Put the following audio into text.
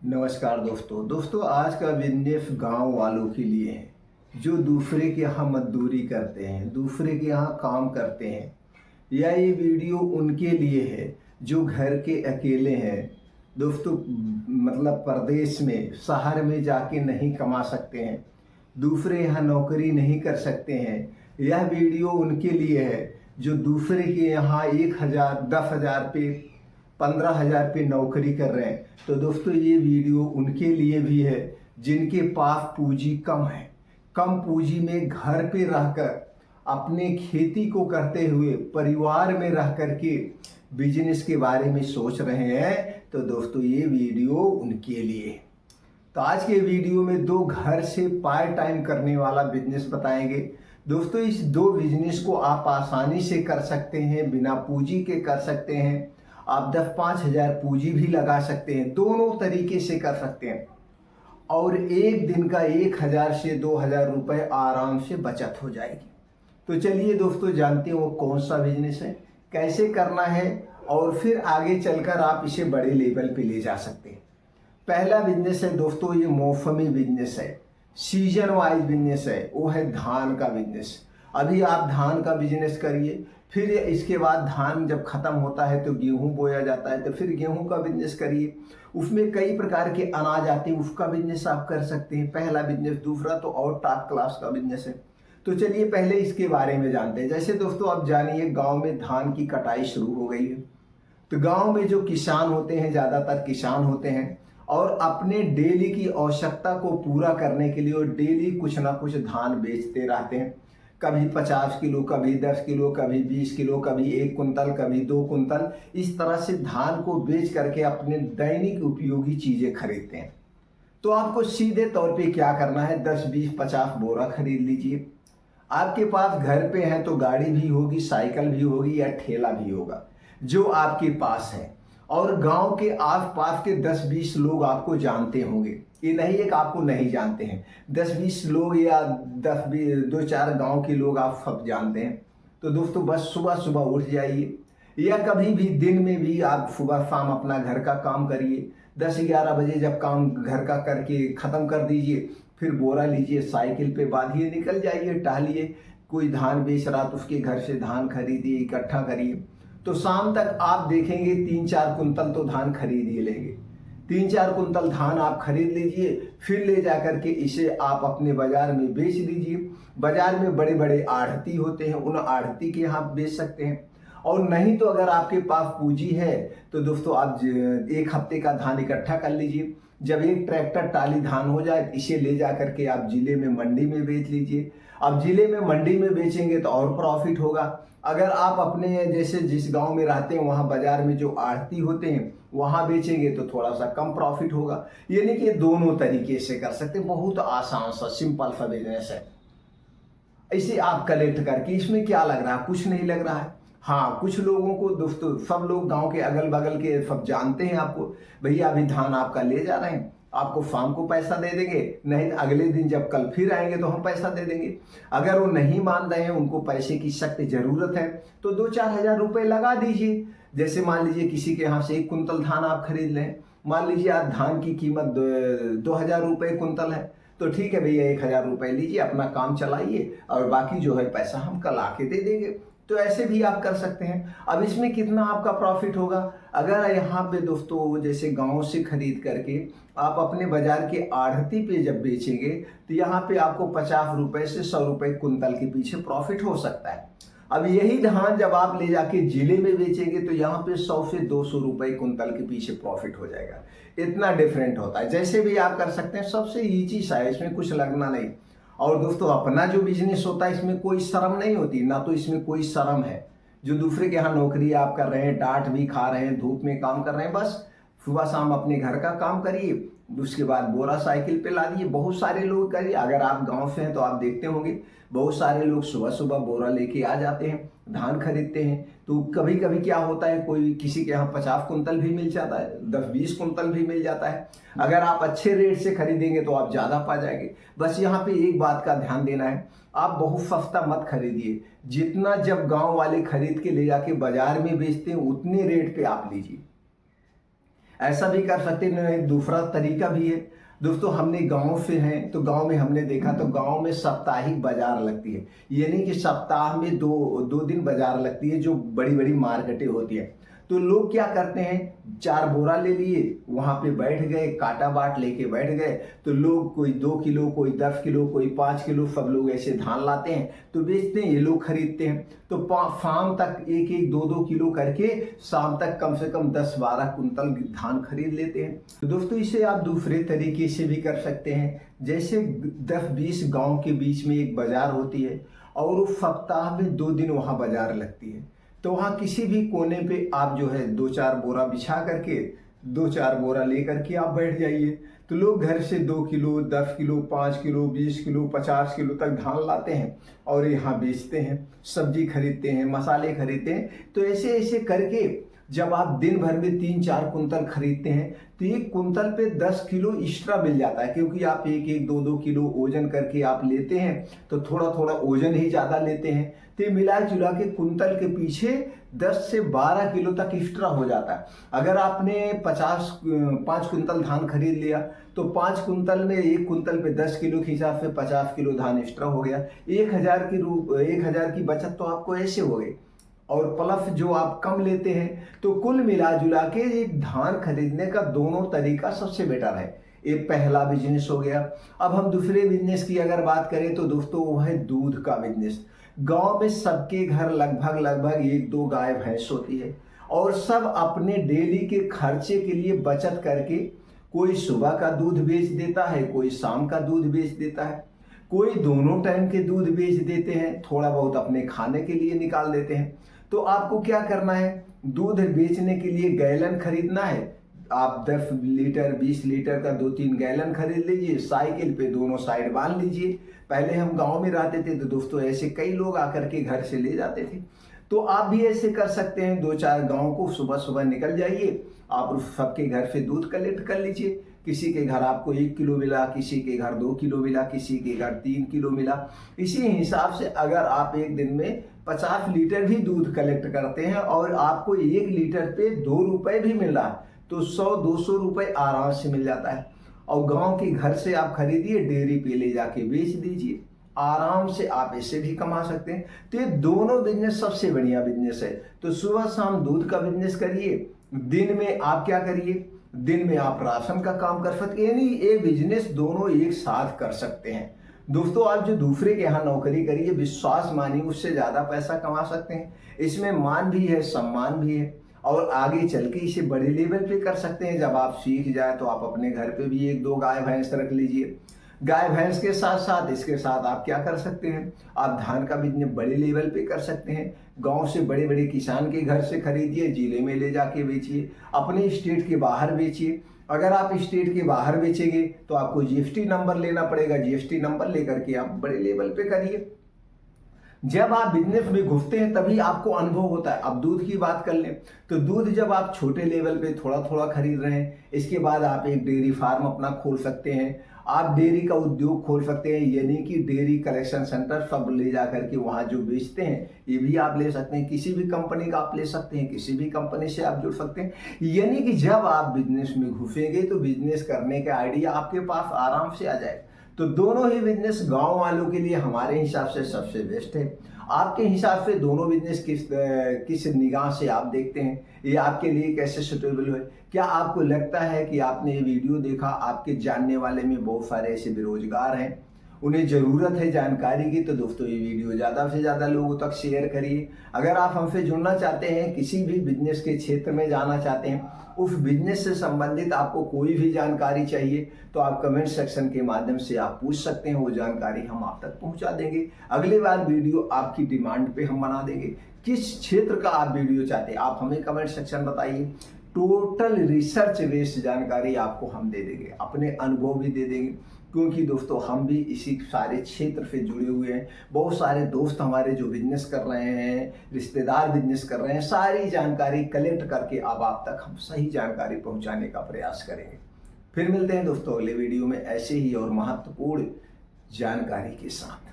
नमस्कार दोस्तों आज का बिजनेस गांव वालों के लिए है जो दूसरे के यहाँ मजदूरी करते हैं, दूसरे के यहाँ काम करते हैं। या ये वीडियो उनके लिए है जो घर के अकेले हैं दोस्तों, मतलब प्रदेश में शहर में जाके नहीं कमा सकते हैं, दूसरे यहाँ नौकरी नहीं कर सकते हैं। यह वीडियो उनके लिए है जो दूसरे के यहाँ 1,000 10,000 पे 15,000 पे नौकरी कर रहे हैं। तो दोस्तों ये वीडियो उनके लिए भी है जिनके पास पूंजी कम है, कम पूंजी में घर पे रहकर अपने खेती को करते हुए परिवार में रह कर के बिजनेस के बारे में सोच रहे हैं। तो दोस्तों ये वीडियो उनके लिए है। तो आज के वीडियो में दो घर से पार्ट टाइम करने वाला बिजनेस बताएंगे। दोस्तों इस दो बिजनेस को आप आसानी से कर सकते हैं, बिना पूंजी के कर सकते हैं। आप 10-5 हज़ार पूंजी भी लगा सकते हैं, दोनों तरीके से कर सकते हैं और एक दिन का 1,000 से 2,000 रुपये आराम से बचत हो जाएगी। तो चलिए दोस्तों जानते हैं वो कौन सा बिजनेस है, कैसे करना है और फिर आगे चलकर आप इसे बड़े लेवल पे ले जा सकते हैं। पहला बिजनेस है दोस्तों, ये मौसमी बिजनेस है, सीजन वाइज बिजनेस है, वो है धान का बिजनेस। अभी आप धान का बिजनेस करिए, फिर इसके बाद धान जब खत्म होता है तो गेहूं बोया जाता है, तो फिर गेहूं का बिजनेस करिए। उसमें कई प्रकार के अनाज आते हैं, उसका बिजनेस आप कर सकते हैं। पहला बिजनेस। दूसरा तो और टॉप क्लास का बिजनेस है। तो चलिए पहले इसके बारे में जानते हैं। जैसे दोस्तों आप जानिए गांव में धान की कटाई शुरू हो गई है, तो गांव में जो किसान होते हैं, ज़्यादातर किसान होते हैं और अपने डेली की आवश्यकता को पूरा करने के लिए और डेली कुछ ना कुछ धान बेचते रहते हैं। कभी 50 किलो, कभी 10 किलो, कभी 20 किलो, कभी 1 कुंतल, कभी 2 कुंतल, इस तरह से धान को बेच करके अपने दैनिक उपयोगी चीज़ें खरीदते हैं। तो आपको सीधे तौर पे क्या करना है, 10, 20, 50 बोरा खरीद लीजिए। आपके पास घर पे है तो गाड़ी भी होगी, साइकिल भी होगी या ठेला भी होगा जो आपके पास है। और गांव के आसपास के 10-20 लोग आपको जानते होंगे, ये नहीं है कि आपको नहीं जानते हैं। 10-20 लोग या 2-4 गांव के लोग आप सब जानते हैं। तो दोस्तों बस सुबह सुबह उठ जाइए या कभी भी दिन में भी आप सुबह शाम अपना घर का काम करिए। 10-11 बजे जब काम घर का करके ख़त्म कर दीजिए, फिर बोरा लीजिए, साइकिल पे बांधिए, निकल जाइए, टहलिए। कोई धान बेच रहा तो उसके घर से धान खरीदिए, इकट्ठा करिए। तो शाम तक आप देखेंगे 3-4 कुंतल तो धान खरीद ही लेंगे। 3-4 कुंतल धान आप खरीद लीजिए, फिर ले जा करके इसे आप अपने बाजार में बेच दीजिए। बाजार में बड़े बड़े आढ़ती होते हैं, उन आढ़ती के यहाँ बेच सकते हैं। और नहीं तो अगर आपके पास पूंजी है तो दोस्तों आप 1 हफ्ते का धान इकट्ठा कर लीजिए। जब एक ट्रैक्टर टाली धान हो जाए इसे ले जा करके आप जिले में मंडी में बेच लीजिए। अब जिले में मंडी में बेचेंगे तो और प्रॉफिट होगा। अगर आप अपने जैसे जिस गांव में रहते हैं वहां बाजार में जो आढ़ती होते हैं वहां बेचेंगे तो थोड़ा सा कम प्रॉफिट होगा। यानी कि दोनों तरीके से कर सकते हैं। बहुत आसान सा सिंपल सा बिजनेस है। इसे आप कलेक्ट करके, इसमें क्या लग रहा है, कुछ नहीं लग रहा है। हाँ, कुछ लोगों को दोस्तों, सब लोग गांव के अगल बगल के सब जानते हैं आपको, भैया अभी धान आपका ले जा रहे हैं, आपको शाम को पैसा दे देंगे, नहीं तो अगले दिन जब कल फिर आएंगे तो हम पैसा दे देंगे। अगर वो नहीं मान रहे हैं, उनको पैसे की सख्त जरूरत है, तो 2-4 हज़ार रुपये लगा दीजिए। जैसे मान लीजिए किसी के यहाँ से 1 कुंतल धान आप खरीद लें, मान लीजिए आज धान की कीमत 2,000 रुपये कुंतल है, तो ठीक है भैया 1,000 रुपये लीजिए, अपना काम चलाइए और बाकी जो है पैसा हम कल आके दे देंगे। तो ऐसे भी आप कर सकते हैं। अब इसमें कितना आपका प्रॉफिट होगा, अगर यहाँ पे दोस्तों जैसे गांव से खरीद करके आप अपने बाजार के आढ़ती पे जब बेचेंगे तो यहाँ पे आपको 50 रुपए से 100 रुपए कुंतल के पीछे प्रॉफिट हो सकता है। अब यही धान जब आप ले जाके जिले में बेचेंगे तो यहाँ पे 100 से 200 रुपए कुंतल के पीछे प्रॉफिट हो जाएगा। इतना डिफरेंट होता है। जैसे भी आप कर सकते हैं, सबसे ईजी सा है, इसमें कुछ लगना नहीं। और दोस्तों अपना जो बिजनेस होता है इसमें कोई शर्म नहीं होती, ना तो इसमें कोई शर्म है। जो दूसरे के यहाँ नौकरी आप कर रहे हैं, डांट भी खा रहे हैं, धूप में काम कर रहे हैं, बस सुबह शाम अपने घर का काम करिए, उसके बाद बोरा साइकिल पे ला दिए। बहुत सारे लोग करिए, अगर आप गांव से हैं तो आप देखते होंगे बहुत सारे लोग सुबह सुबह बोरा लेके आ जाते हैं, धान खरीदते हैं। तो कभी कभी क्या होता है, कोई किसी के यहाँ 50 कुंतल भी मिल जाता है, 10-20 कुंतल भी मिल जाता है। अगर आप अच्छे रेट से खरीदेंगे तो आप ज़्यादा पा जाएंगे। बस यहाँ पे एक बात का ध्यान देना है, आप बहुत सस्ता मत खरीदिए। जितना जब गांव वाले खरीद के ले जाके बाजार में बेचते हैं उतने रेट पे आप लीजिए। ऐसा भी कर सकते हैं। दूसरा तरीका भी है दोस्तों, हमने गांव से हैं तो गांव में हमने देखा तो गांव में साप्ताहिक बाजार लगती है, यानी कि सप्ताह में दो दिन बाजार लगती है, जो बड़ी बड़ी मार्केटें होती है। तो लोग क्या करते हैं, 4 बोरा ले लिए, वहां पे बैठ गए, काटा बाट लेके बैठ गए। तो लोग कोई 2 किलो, कोई 10 किलो, कोई 5 किलो, सब लोग ऐसे धान लाते हैं तो बेचते हैं, ये लोग खरीदते हैं। तो शाम तक 1-1, 2-2 किलो करके शाम तक कम से कम 10-12 कुंतल धान खरीद लेते हैं। तो दोस्तों इसे आप दूसरे तरीके से भी कर सकते हैं, जैसे 10-20 गाँव के बीच में एक बाजार होती है और वो सप्ताह में 2 दिन वहाँ बाजार लगती है। तो वहाँ किसी भी कोने पे आप जो है 2-4 बोरा बिछा करके 2-4 बोरा ले करके आप बैठ जाइए। तो लोग घर से 2 kilo, 10 kilo, 5 kilo, 20 kilo, 50 kilo तक धान लाते हैं और यहाँ बेचते हैं, सब्जी खरीदते हैं, मसाले खरीदते हैं। तो ऐसे ऐसे करके जब आप दिन भर में 3-4 कुंतल खरीदते हैं तो 1 कुंतल पे 10 किलो एक्स्ट्रा मिल जाता है, क्योंकि आप 1-1, 2-2 किलो ओजन करके आप लेते हैं तो थोड़ा थोड़ा ओजन ही ज़्यादा लेते हैं। तो मिला जुला के कुंतल के पीछे 10 से 12 किलो तक एक्स्ट्रा हो जाता है। अगर आपने 5 कुंतल धान खरीद लिया तो 5 कुंतल में 1 कुंतल पे 10 किलो के हिसाब से 50 किलो धान एक्स्ट्रा हो गया। 1000 की बचत तो आपको ऐसे हो गई, और प्लस जो आप कम लेते हैं। तो कुल मिला जुला के एक धान खरीदने का दोनों तरीका सबसे बेटर है। ये पहला बिजनेस हो गया। अब हम दूसरे बिजनेस की अगर बात करें तो दोस्तों वो है दूध का बिजनेस। गांव में सबके घर लगभग 1-2 गाय भैंस होती है और सब अपने डेली के खर्चे के लिए बचत करके, कोई सुबह का दूध बेच देता है, कोई शाम का दूध बेच देता है, कोई दोनों टाइम के दूध बेच देते हैं, थोड़ा बहुत अपने खाने के लिए निकाल देते हैं। तो आपको क्या करना है, दूध बेचने के लिए गैलन खरीदना है। आप 10 लीटर 20 लीटर का 2-3 गैलन खरीद लीजिए, साइकिल पे दोनों साइड बांध लीजिए। पहले हम गांव में रहते थे तो दोस्तों ऐसे कई लोग आकर के घर से ले जाते थे। तो आप भी ऐसे कर सकते हैं, 2-4 गांव को सुबह सुबह निकल जाइए, आप सबके घर से दूध कलेक्ट कर लीजिए। किसी के घर आपको 1 किलो मिला, किसी के घर 2 किलो मिला, किसी के घर 3 किलो मिला। इसी हिसाब से अगर आप एक दिन में 50 लीटर भी दूध कलेक्ट करते हैं और आपको 1 लीटर पे 2 रुपए भी मिल रहा है तो 100-200 रुपए आराम से मिल जाता है। और गांव के घर से आप खरीदिए, डेयरी पे ले जाके बेच दीजिए, आराम से आप इससे भी कमा सकते हैं। तो ये दोनों बिजनेस सबसे बढ़िया बिजनेस है। तो सुबह शाम दूध का बिजनेस करिए, दिन में आप क्या करिए, दिन में आप राशन का काम कर सकते हैं, यानी ये बिजनेस दोनों एक साथ कर सकते हैं। दोस्तों आप जो दूसरे के यहाँ नौकरी करिए, विश्वास मानिए उससे ज़्यादा पैसा कमा सकते हैं। इसमें मान भी है, सम्मान भी है, और आगे चल के इसे बड़े लेवल पे कर सकते हैं। जब आप सीख जाए तो आप अपने घर पे भी 1-2 गाय भैंस रख लीजिए। गाय भैंस के साथ साथ इसके साथ आप क्या कर सकते हैं, आप धान का बिजनेस बड़े लेवल पे कर सकते हैं। गांव से बड़े बड़े किसान के घर से खरीदिए, जिले में ले जाके बेचिए, अपने स्टेट के बाहर बेचिए। अगर आप स्टेट के बाहर बेचेंगे तो आपको जीएसटी नंबर लेना पड़ेगा, जीएसटी नंबर लेकर के आप बड़े लेवल पे करिए। जब आप बिजनेस में घुसते हैं तभी आपको अनुभव होता है। अब दूध की बात कर लें तो दूध जब आप छोटे लेवल पे थोड़ा थोड़ा खरीद रहे हैं, इसके बाद आप एक डेयरी फार्म अपना खोल सकते हैं, आप डेयरी का उद्योग खोल सकते हैं, यानी कि डेयरी कलेक्शन सेंटर सब ले जा करके वहाँ जो बेचते हैं ये भी आप ले सकते हैं। किसी भी कंपनी का आप ले सकते हैं, किसी भी कंपनी से आप जुड़ सकते हैं। यानी कि जब आप बिजनेस में घुसेंगे तो बिजनेस करने का आइडिया आपके पास आराम से आ जाएगा। तो दोनों ही बिजनेस गांव वालों के लिए हमारे हिसाब से सबसे बेस्ट है। आपके हिसाब से दोनों बिजनेस किस निगाह से आप देखते हैं, ये आपके लिए कैसे सुटेबल है? क्या आपको लगता है कि आपने ये वीडियो देखा, आपके जानने वाले में बहुत सारे ऐसे बेरोजगार हैं, उन्हें ज़रूरत है जानकारी की, तो दोस्तों ये वीडियो ज़्यादा से ज़्यादा लोगों तक शेयर करिए। अगर आप हमसे जुड़ना चाहते हैं, किसी भी बिजनेस के क्षेत्र में जाना चाहते हैं, उस बिजनेस से संबंधित आपको कोई भी जानकारी चाहिए तो आप कमेंट सेक्शन के माध्यम से आप पूछ सकते हैं, वो जानकारी हम आप तक पहुंचा देंगे। अगली बार वीडियो आपकी डिमांड पे हम बना देंगे। किस क्षेत्र का आप वीडियो चाहते हैं आप हमें कमेंट सेक्शन बताइए। टोटल रिसर्च बेस्ड जानकारी आपको हम दे देंगे, अपने अनुभव भी दे देंगे, क्योंकि दोस्तों हम भी इसी सारे क्षेत्र से जुड़े हुए हैं। बहुत सारे दोस्त हमारे जो बिजनेस कर रहे हैं, रिश्तेदार बिजनेस कर रहे हैं, सारी जानकारी कलेक्ट करके अब आप तक हम सही जानकारी पहुंचाने का प्रयास करेंगे। फिर मिलते हैं दोस्तों अगले वीडियो में ऐसे ही और महत्वपूर्ण जानकारी के साथ।